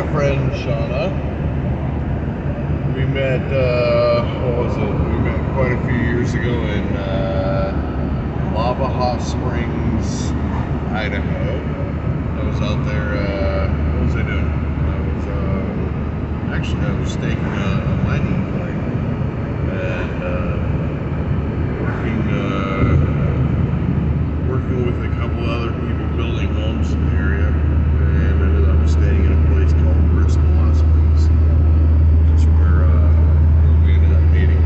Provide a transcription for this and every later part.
our friend Shauna. We met, what was it? We met quite a few years ago in Lava Hot Springs, Idaho. I was out there, what was I doing? I was staking a mining claim and working with a couple other people building homes in the area, and ended up staying in a place called Bristol Hot Springs, which is where we ended up meeting.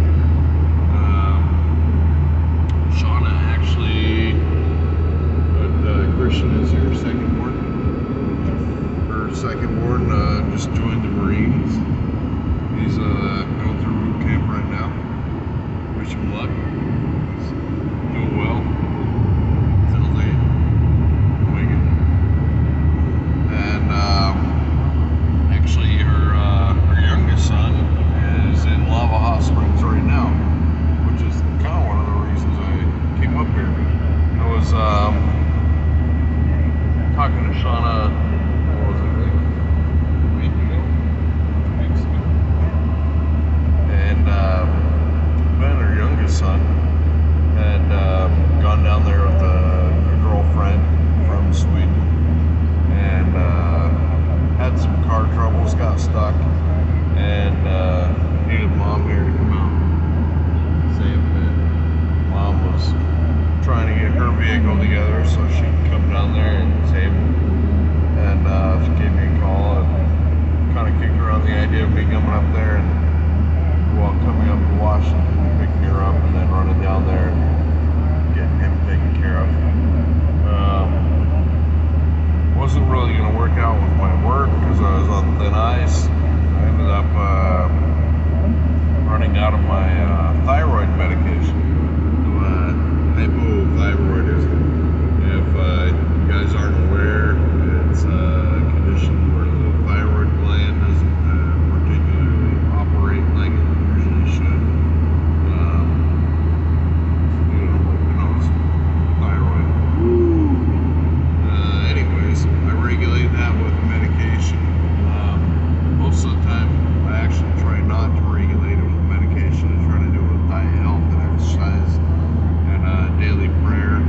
Shauna actually, Christian is her second-born. Her second-born just joined the Marines. He's going through boot camp right now. Wish him luck. He's doing well. Sounds like it. And actually, her youngest son is in Lava Hot Springs right now, which is kind of one of the reasons I came up here. I was talking to Shauna. What was it, like a week ago? 2 weeks ago. And Ben, her youngest son, had gone down there with a girlfriend from Sweden, and had some car troubles, got stuck, and needed mom here to come out and save it. Mom was trying to get her vehicle together so she could come down there and save him. And she gave me a call and kind of kicked around the idea of me coming up there and, well, coming up to Washington, picking her up, and then running down there and getting him taken care of. Wasn't really going to work out with my work because I was on thin ice. I ended up running out of my thyroid medication, hypothyroidism. If you guys aren't aware, it's a condition where the thyroid gland doesn't particularly operate like it usually should. Thyroid. Anyways, I regulate that with medication. Most of the time, I actually try not to regulate it with medication. I try to do it with diet, health, and exercise, and daily prayer.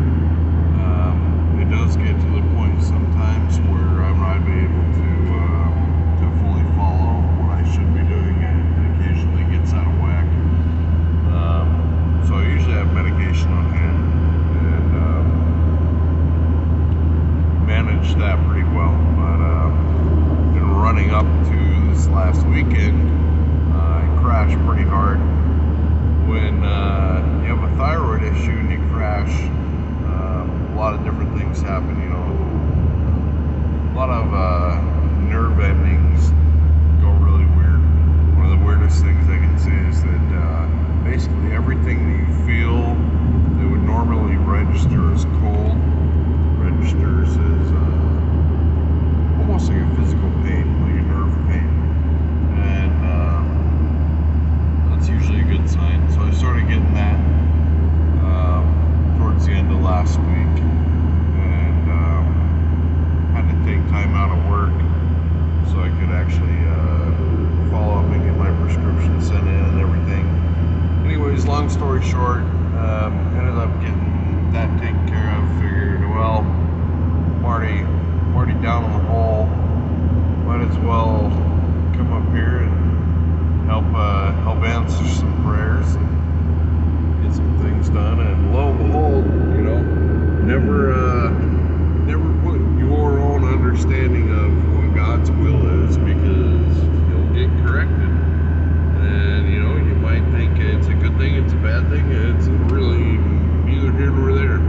It does get to the point sometimes where I'm not able to fully follow what I should be doing, and it occasionally gets out of whack. So I usually have medication on hand and manage that pretty well. But been running up to this last weekend, I crashed pretty hard. When you have a thyroid issue and you crash, a lot of different things happen, you know. A lot of nerve endings go really weird. One of the weirdest things I can say is that basically everything that you feel that would normally register as cold registers as almost like a physical pain, like a nerve pain. And that's usually a good sign. So I started getting that towards the end of last week, and had to take time out of work so I could actually follow up and get my prescription sent in and everything. Anyways, long story short, ended up getting that taken care of. Figured, well, I'm already down in the hole, might as well come up here and help answer some prayers and get some things done. And lo and behold, you know, never put your own understanding of what God's will is, because you'll get corrected. And you know, you might think it's a good thing, it's a bad thing, it's really neither here nor there.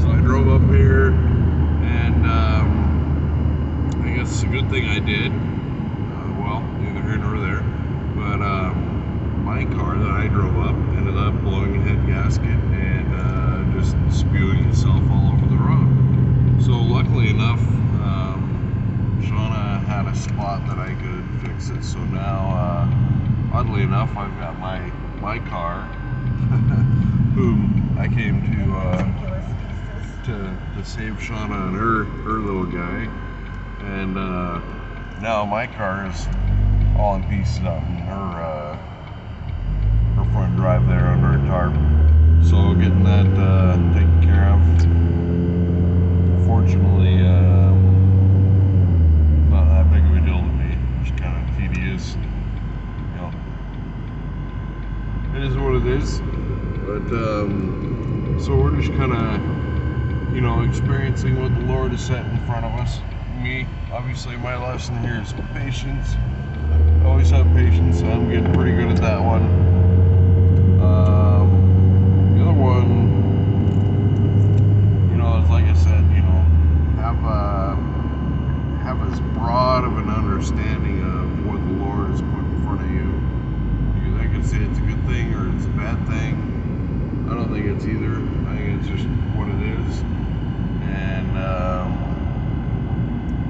So I drove up here, and I guess it's a good thing I did. Well, neither here nor there. But my car that I drove up ended up blowing a head gasket and just spewing itself all over the road. So luckily enough, Shauna had a spot that I could fix it. So now, oddly enough, I've got my car, whom I came to save Shauna and her little guy. And now my car is all in pieces up, and her front drive there under a tarp. So getting that taken care of. Fortunately, not that big of a deal to me. Just kind of tedious. You know, it is what it is. But so we're just kind of, you know, experiencing what the Lord has set in front of us. Me, obviously, my lesson here is patience. I always have patience, so I'm getting pretty good at that one. The other one, you know, is like I said, you know, have as broad of an understanding of what the Lord has put in front of you. Because I can say it's a good thing or it's a bad thing. I don't think it's either. I think it's just what it is. And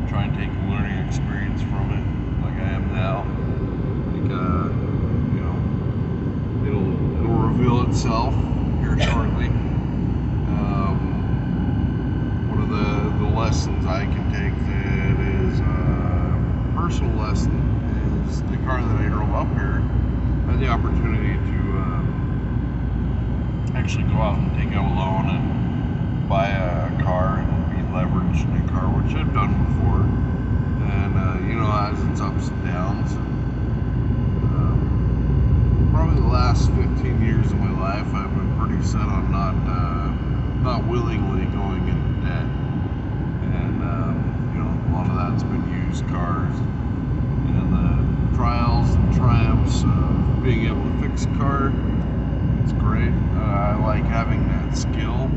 try and take a learning experience from it, like I am now. Like, you know, it'll reveal itself here shortly. One of the lessons I can take that is a personal lesson is the car that I drove up here. I had the opportunity to actually go out and take out a loan and buy a car and be leveraged in a car, which I've done before. And you know, has its ups and downs. Probably the last 15 years of my life, I've been pretty set on not willingly going into debt. And you know, a lot of that's been used cars and the trials and triumphs of being able to fix a car. It's great. I like having that skill,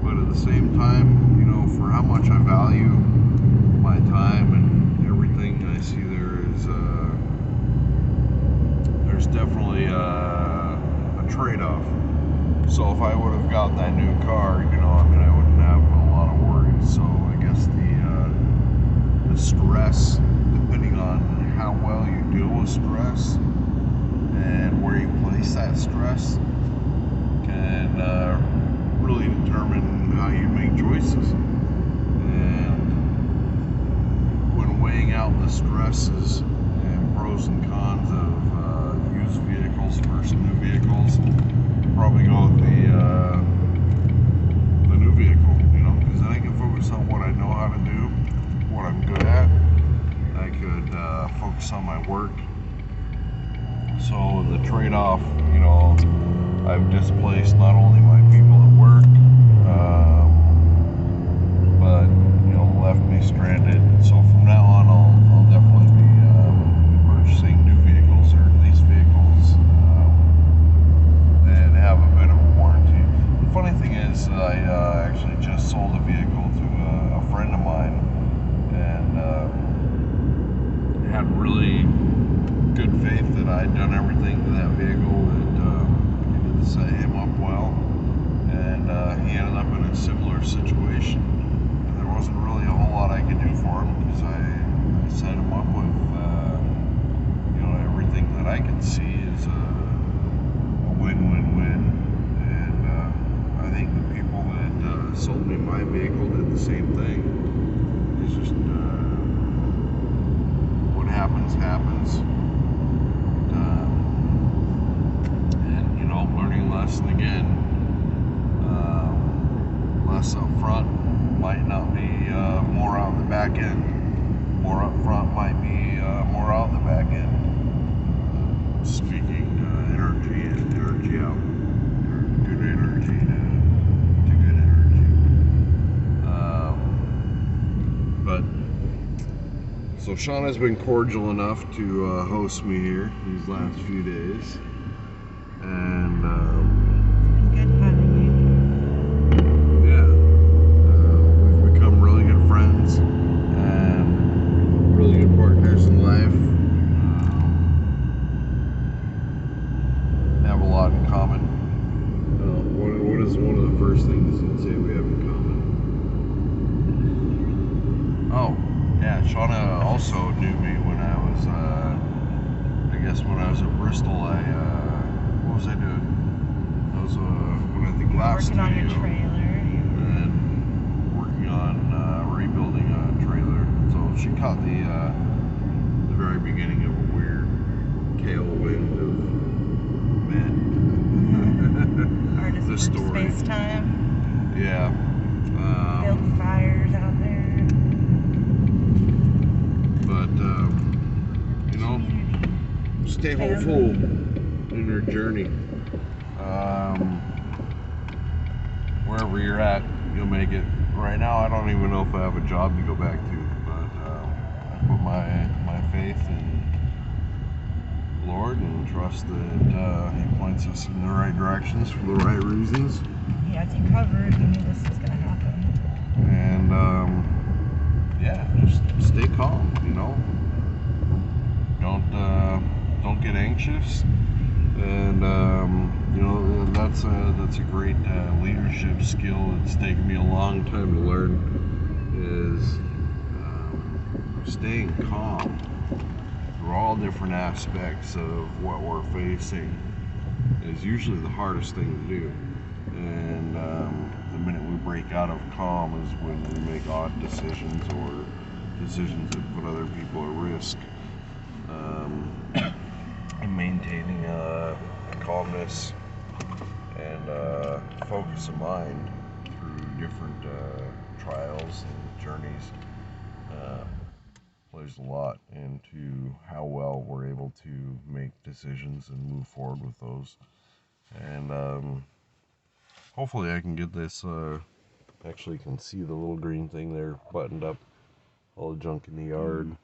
but at the same time, you know, for how much I value my time and everything, I see there's definitely a trade-off. So if I would have got that new car, you know, I mean, I wouldn't have a lot of worries. So I guess the stress, depending on how well you deal with stress and where you place that stress, can really determine how you make choices. And when weighing out the stresses and pros and cons of used vehicles versus new vehicles, probably go with the new vehicle, you know, because then I can focus on what I know how to do, what I'm good at. I could focus on my work. So the trade-off, you know, I've displaced not only my people at work, but, you know, left me stranded. So from now on, I'll definitely be purchasing new vehicles, or at least vehicles that have a bit of a warranty. The funny thing is, I actually just sold a vehicle to a friend of mine, and had really good faith that I'd done everything to that vehicle that needed to set him up well, and he ended up in a similar situation. And there wasn't really a whole lot I could do for him because I set him up with you know, everything that I could see is a win-win-win. And I think the people that sold me my vehicle did the same thing. It's just what happens. And you know, learning lesson again. Less up front might not be more out the back end. More up front might be more out the back end. Speaking energy in, energy out. Or good energy to good energy. But so Shauna's been cordial enough to host me here these last few days, and good having you. yeah, we've become really good friends and really good partners in life. Have a lot in common. What is one of the first things you'd say we have in common? Oh, yeah, Shauna also knew me when I was, I guess when I was at Bristol. What was I doing? That was when I think last Working on your video. trailer. And working on rebuilding a trailer. So caught the very beginning of a weird tailwind of men. Artist The story. Space time. Yeah. Build fires out there. But you know, Community. stay Family. hopeful in your journey. Wherever you're at, you'll make it. Right now, I don't even know if I have a job to go back to, but I put my faith in the Lord and trust that He points us in the right directions for the right reasons. He has you covered. He knew this was going to happen. And yeah, just stay calm. You know, don't get anxious. And you know, that's a great leadership skill. It's taken me a long time to learn. Is staying calm through all different aspects of what we're facing is usually the hardest thing to do. And the minute we break out of calm is when we make odd decisions or decisions that put other people at risk. And maintaining calmness and focus of mind through different trials and journeys plays a lot into how well we're able to make decisions and move forward with those. And hopefully I can get this, actually you can see the little green thing there buttoned up, all the junk in the yard.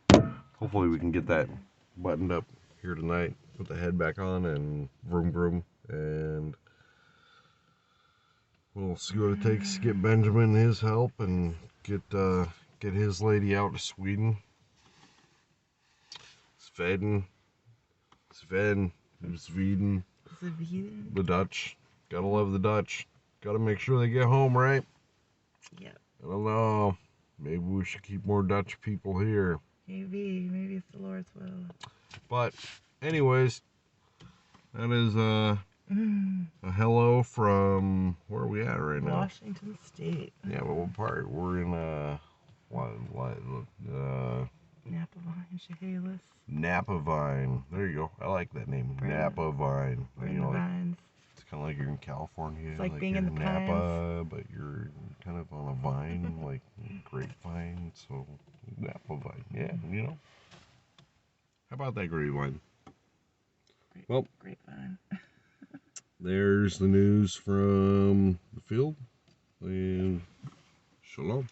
Hopefully we can get that buttoned up here tonight, put the head back on and vroom vroom, and we'll see what it takes to get Benjamin his help and get his lady out to Sweden. Sweden, the Dutch. Gotta love the Dutch. Gotta make sure they get home, right? Yep. I don't know. Maybe we should keep more Dutch people here. Maybe it's the Lord's will. But, anyways, that is a hello from, where are we at right now? Washington State. Yeah, but what part? We're in Napa Vine, Chehalis. Napa Vine. There you go. I like that name. Right. Napa Vine. We're You in know, the like, vines. it's kind of like you're in California. It's like being you're in the Napa, pines. but you're kind of on a vine, like grapevine. So Napa Vine. Yeah, you know. How about that grapevine? Well, Grapevine. there's the news from the field. And shalom.